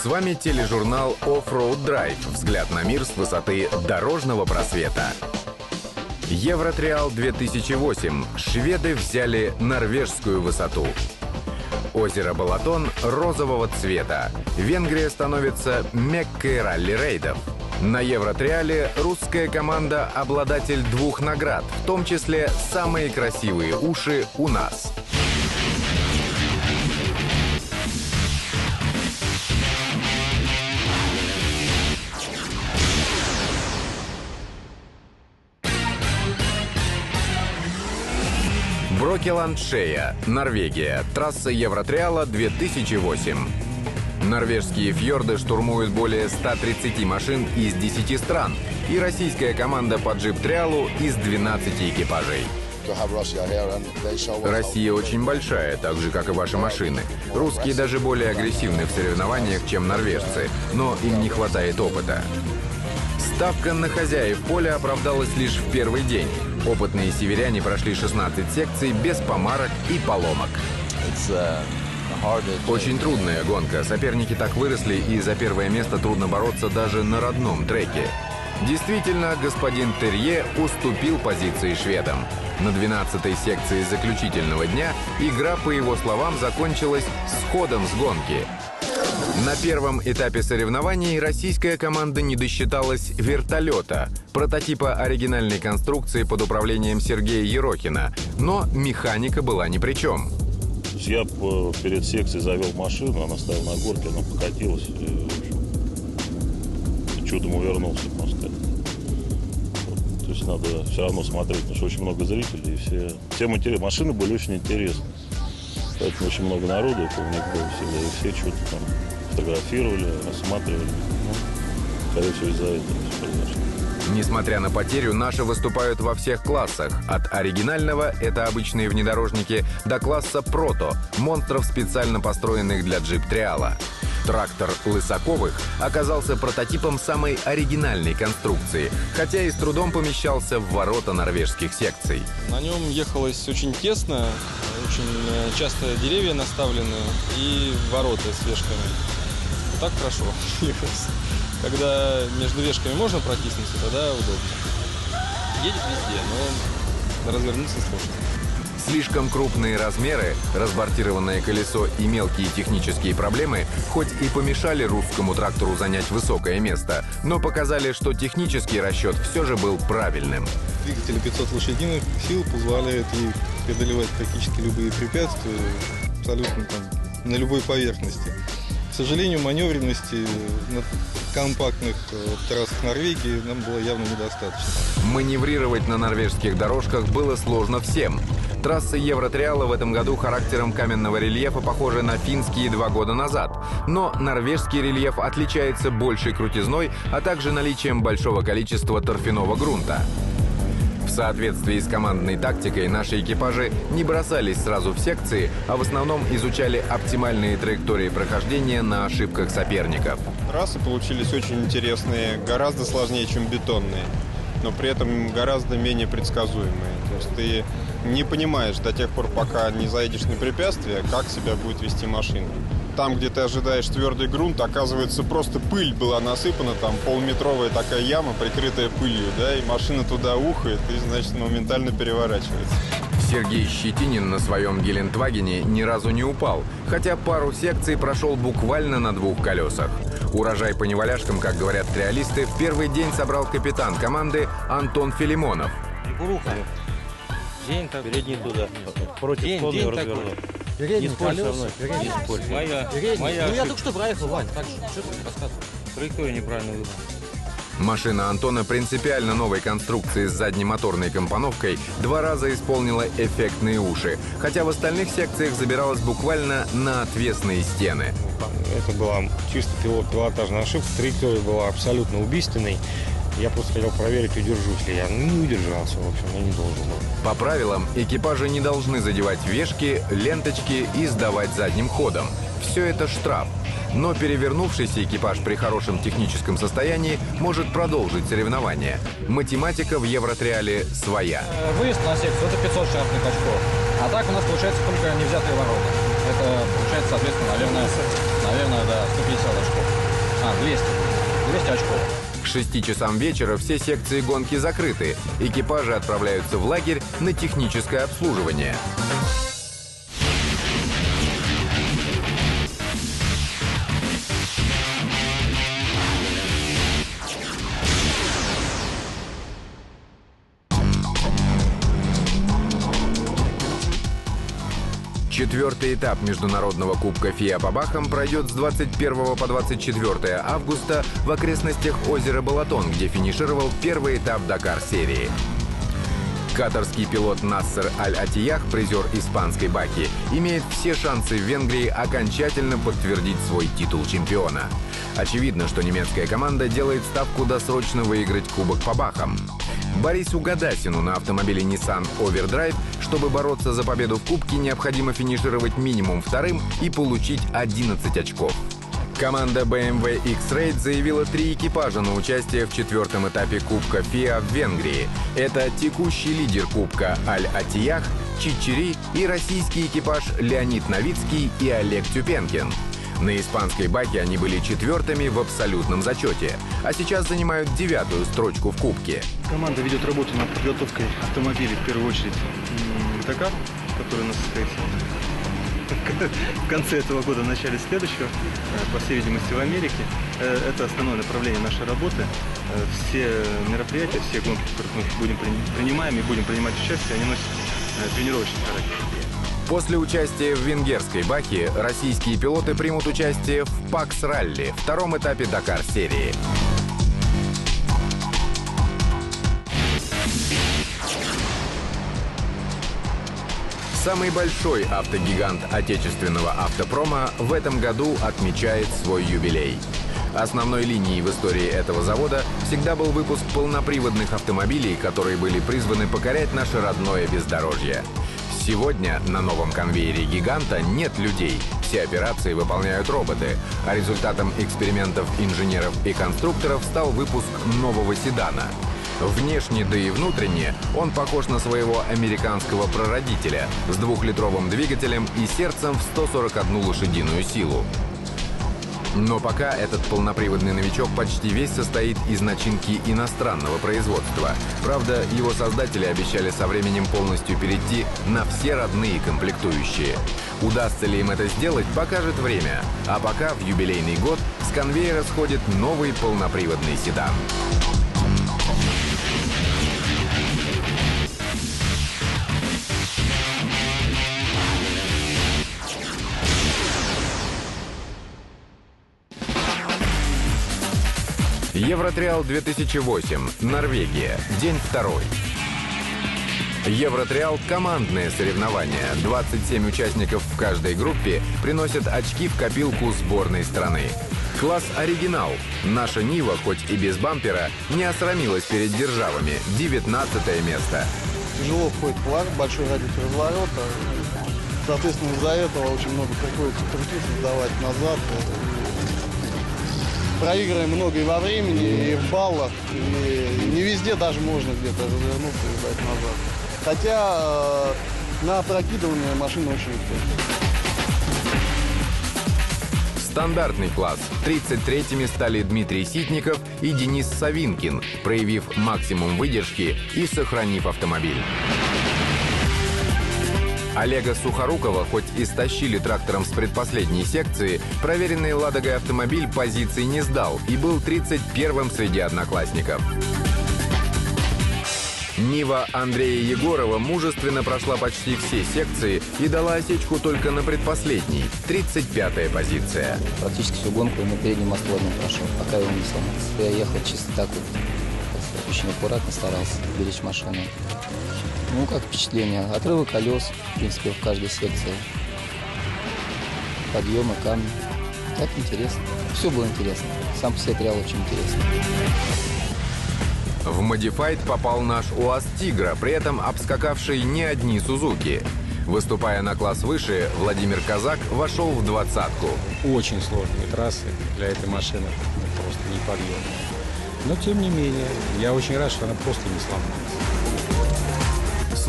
вами тележурнал Offroad Drive. Взгляд на мир с высоты дорожного просвета. Евротриал 2008. Шведы взяли норвежскую высоту. Озеро Балатон розового цвета. Венгрия становится меккой ралли-рейдов. На Евротриале русская команда обладатель 2 наград, в том числе самые красивые уши у нас. Брокеландшея, Норвегия. Трасса Евротриала 2008. Норвежские фьорды штурмуют более 130 машин из 10 стран. И российская команда по джип-триалу из 12 экипажей. Россия очень большая, так же, как и ваши машины. Русские даже более агрессивны в соревнованиях, чем норвежцы, но им не хватает опыта. Ставка на хозяев поля оправдалась лишь в первый день. Опытные северяне прошли 16 секций без помарок и поломок. Очень трудная гонка. Соперники так выросли, и за первое место трудно бороться даже на родном треке. Действительно, господин Терье уступил позиции шведам. На 12-й секции заключительного дня игра, по его словам, закончилась сходом с гонки. На первом этапе соревнований российская команда не досчиталась вертолета, прототипа оригинальной конструкции под управлением Сергея Ерохина, но механика была ни при чем. Я перед секцией завел машину, она стояла на горке, она покатилась и чудом увернулся, можно сказать. Вот. То есть надо все равно смотреть, потому что очень много зрителей, и всем интересно. Машины были очень интересны. Поэтому очень много народу около них было всегда, и все что-то там фотографировали, рассматривали. Ну, скорее всего, из-за этого все произошло. Несмотря на потерю, наши выступают во всех классах. От оригинального, это обычные внедорожники, до класса прото, монстров, специально построенных для джип-триала. Трактор Лысаковых оказался прототипом самой оригинальной конструкции, хотя и с трудом помещался в ворота норвежских секций. На нем ехалось очень тесно, очень часто деревья наставлены и ворота с вешками. Так хорошо ехалось. Когда между вешками можно протиснуться, тогда удобно. Едет везде, но развернуться сложно. Слишком крупные размеры, разбортированное колесо и мелкие технические проблемы хоть и помешали русскому трактору занять высокое место, но показали, что технический расчет все же был правильным. Двигатель 500 лошадиных сил позволяет ей преодолевать практически любые препятствия, абсолютно на любой поверхности. К сожалению, маневренности на компактных трассах Норвегии нам было явно недостаточно. Маневрировать на норвежских дорожках было сложно всем. Трассы Евротриала в этом году характером каменного рельефа похожи на финские 2 года назад. Но норвежский рельеф отличается большей крутизной, а также наличием большого количества торфяного грунта. В соответствии с командной тактикой наши экипажи не бросались сразу в секции, а в основном изучали оптимальные траектории прохождения на ошибках соперников. Трассы получились очень интересные, гораздо сложнее, чем бетонные, но при этом гораздо менее предсказуемые. То есть ты не понимаешь до тех пор, пока не заедешь на препятствие, как себя будет вести машина. Там, где ты ожидаешь твердый грунт, оказывается, просто пыль была насыпана, там полуметровая такая яма, прикрытая пылью, да, и машина туда ухает и, значит, моментально переворачивается. Сергей Щетинин на своем Гелендвагене ни разу не упал, хотя пару секций прошел буквально на 2 колесах. Урожай по неваляшкам, как говорят триалисты, в первый день собрал капитан команды Антон Филимонов. День так, передний туда, против день развернул. Передний колес, передний спорт. Моя Ну я только что проехал, Вань, так что ты рассказываешь? траектория неправильно выбрана. Машина Антона принципиально новой конструкции с заднемоторной компоновкой 2 раза исполнила эффектные уши, хотя в остальных секциях забиралась буквально на отвесные стены. Это была чисто пилотажная ошибка, траектория была абсолютно убийственной. Я просто хотел проверить, удержусь ли я. Не удержался, в общем, я не должен был. По правилам, экипажи не должны задевать вешки, ленточки и сдавать задним ходом. Все это штраф. Но перевернувшийся экипаж при хорошем техническом состоянии может продолжить соревнования. Математика в Евротриале своя. Выезд на секцию — это 500 штрафных очков. А так у нас получается только невзятые ворота. Это получается, соответственно, наверное, да, 150 очков. 200 очков. К 6 часам вечера все секции гонки закрыты. Экипажи отправляются в лагерь на техническое обслуживание. Четвертый этап международного кубка ФИА по Бахам пройдет с 21 по 24 августа в окрестностях озера Балатон, где финишировал первый этап Дакар-серии. Катарский пилот Нассер Аль-Атиях, призер испанской Бахи, имеет все шансы в Венгрии окончательно подтвердить свой титул чемпиона. Очевидно, что немецкая команда делает ставку досрочно выиграть кубок по Бахам. Борису Гадасину на автомобиле Nissan Overdrive, чтобы бороться за победу в кубке, необходимо финишировать минимум вторым и получить 11 очков. Команда BMW X-Rate заявила 3 экипажа на участие в четвертом этапе Кубка ФИА в Венгрии. Это текущий лидер Кубка Аль-Атиях, Чичери и российский экипаж Леонид Новицкий и Олег Тюпенкин. На испанской Бахе они были четвертыми в абсолютном зачете, а сейчас занимают 9-ю строчку в Кубке. Команда ведет работу над подготовкой автомобилей, в первую очередь Дакар, который у нас состоится в конце этого года, в начале следующего, по всей видимости, в Америке. Это основное направление нашей работы. Все мероприятия, все гонки, в которых мы принимаем и будем принимать участие, они носят тренировочный характер. После участия в венгерской Бахе российские пилоты примут участие в ПАКС-ралли, втором этапе Дакар-серии. Самый большой автогигант отечественного автопрома в этом году отмечает свой юбилей. Основной линией в истории этого завода всегда был выпуск полноприводных автомобилей, которые были призваны покорять наше родное бездорожье. Сегодня на новом конвейере гиганта нет людей, все операции выполняют роботы, а результатом экспериментов инженеров и конструкторов стал выпуск нового седана. Внешне, да и внутренне, он похож на своего американского прародителя с 2-литровым двигателем и сердцем в 141 лошадиную силу. Но пока этот полноприводный новичок почти весь состоит из начинки иностранного производства. Правда, его создатели обещали со временем полностью перейти на все родные комплектующие. Удастся ли им это сделать, покажет время. А пока в юбилейный год с конвейера сходит новый полноприводный седан. Евротриал 2008. Норвегия. День 2. Евротриал – командное соревнование. 27 участников в каждой группе приносят очки в копилку сборной страны. Класс «Оригинал». Наша Нива, хоть и без бампера, не осрамилась перед державами. 19-е место. Тяжело входит поворот, большой радиус разворота. Соответственно, из-за этого очень много приходится крутиться, сдавать назад. Проигрываем много и во времени, и в баллах, и не везде даже можно где-то развернуться и сдать назад. Хотя на опрокидывание машина очень легкая. Стандартный класс. 33-ми стали Дмитрий Ситников и Денис Савинкин, проявив максимум выдержки и сохранив автомобиль. Олега Сухорукова хоть и стащили трактором с предпоследней секции, проверенный «Ладогой» автомобиль позиций не сдал и был 31-м среди одноклассников. Нива Андрея Егорова мужественно прошла почти все секции и дала осечку только на предпоследней, 35-я позиция. Практически всю гонку на переднем осколке прошел, пока его не сломался. Я ехал чисто так вот, очень аккуратно старался беречь машину. Ну, как впечатление? Отрывы колес, в принципе, в каждой секции. Подъемы, камни. Так интересно. Все было интересно. Сам по себе триал очень интересно. В Modified попал наш УАЗ «Тигра», при этом обскакавший не одни «Сузуки». Выступая на класс выше, Владимир Казак вошел в 20-ку. Очень сложные трассы для этой машины. Просто неподъемные. Но, тем не менее, я очень рад, что она просто не сломалась.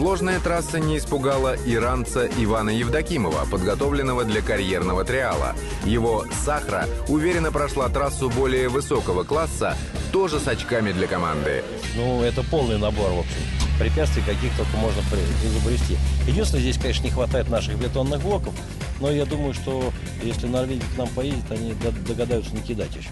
Сложная трасса не испугала иранца Ивана Евдокимова, подготовленного для карьерного триала. Его «Сахра» уверенно прошла трассу более высокого класса, тоже с очками для команды. Ну, это полный набор, в общем. Препятствий каких только можно изобрести. Единственное, здесь, конечно, не хватает наших бетонных блоков, но я думаю, что если норвеги к нам поедет, они догадаются накидать еще.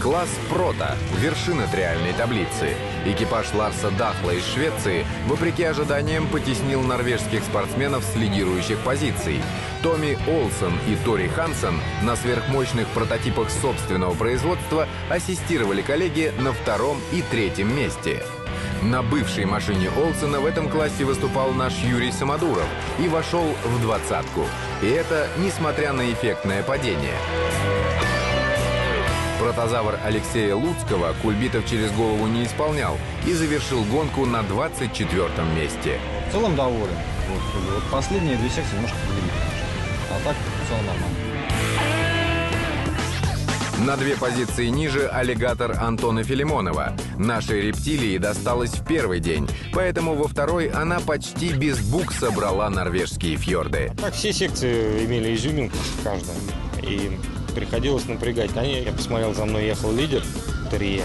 Класс «Прото» — вершина триальной таблицы. Экипаж Ларса Дахла из Швеции, вопреки ожиданиям, потеснил норвежских спортсменов с лидирующих позиций. Томми Олсен и Тори Хансен на сверхмощных прототипах собственного производства ассистировали коллеге на 2-м и 3-м месте. На бывшей машине Олсена в этом классе выступал наш Юрий Самодуров и вошел в 20-ку. И это несмотря на эффектное падение. Протозавр Алексея Луцкого кульбитов через голову не исполнял и завершил гонку на 24-м месте. В целом доволен. Вот последние 2 секции немножко подвели. А так в целом нормально. На 2 позиции ниже аллигатор Антона Филимонова. Нашей рептилии досталось в первый день, поэтому во второй она почти без букса брала норвежские фьорды. Так, все секции имели изюминку каждая. И приходилось напрягать. Я посмотрел, за мной ехал лидер Терье.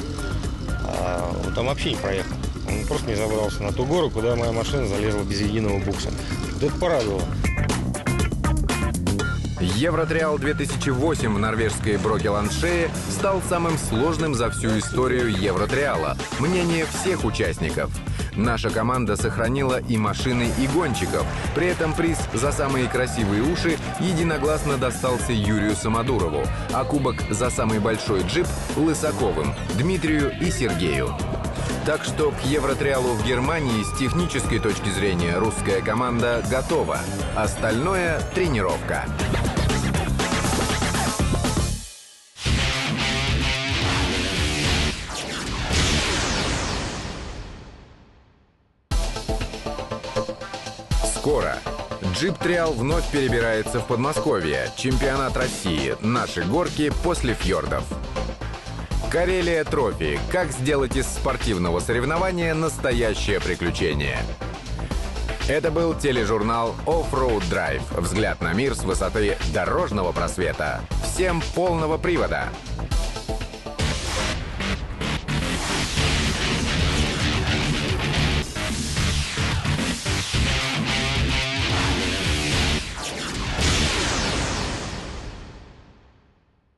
Он там вообще не проехал. Он просто не забрался на ту гору, куда моя машина залезла без единого букса. Это порадовало. Евротриал 2008 в норвежской Брокеландшее стал самым сложным за всю историю Евротриала. Мнение всех участников. Наша команда сохранила и машины, и гонщиков. При этом приз за самые красивые уши единогласно достался Юрию Самодурову, а кубок за самый большой джип — Лысаковым, Дмитрию и Сергею. Так что к Евротриалу в Германии с технической точки зрения русская команда готова. Остальное — тренировка. Скоро. Джип-триал вновь перебирается в Подмосковье. Чемпионат России. Наши горки после фьордов. Карелия Трофи. Как сделать из спортивного соревнования настоящее приключение. Это был тележурнал Off-Road Drive. Взгляд на мир с высоты дорожного просвета. Всем полного привода.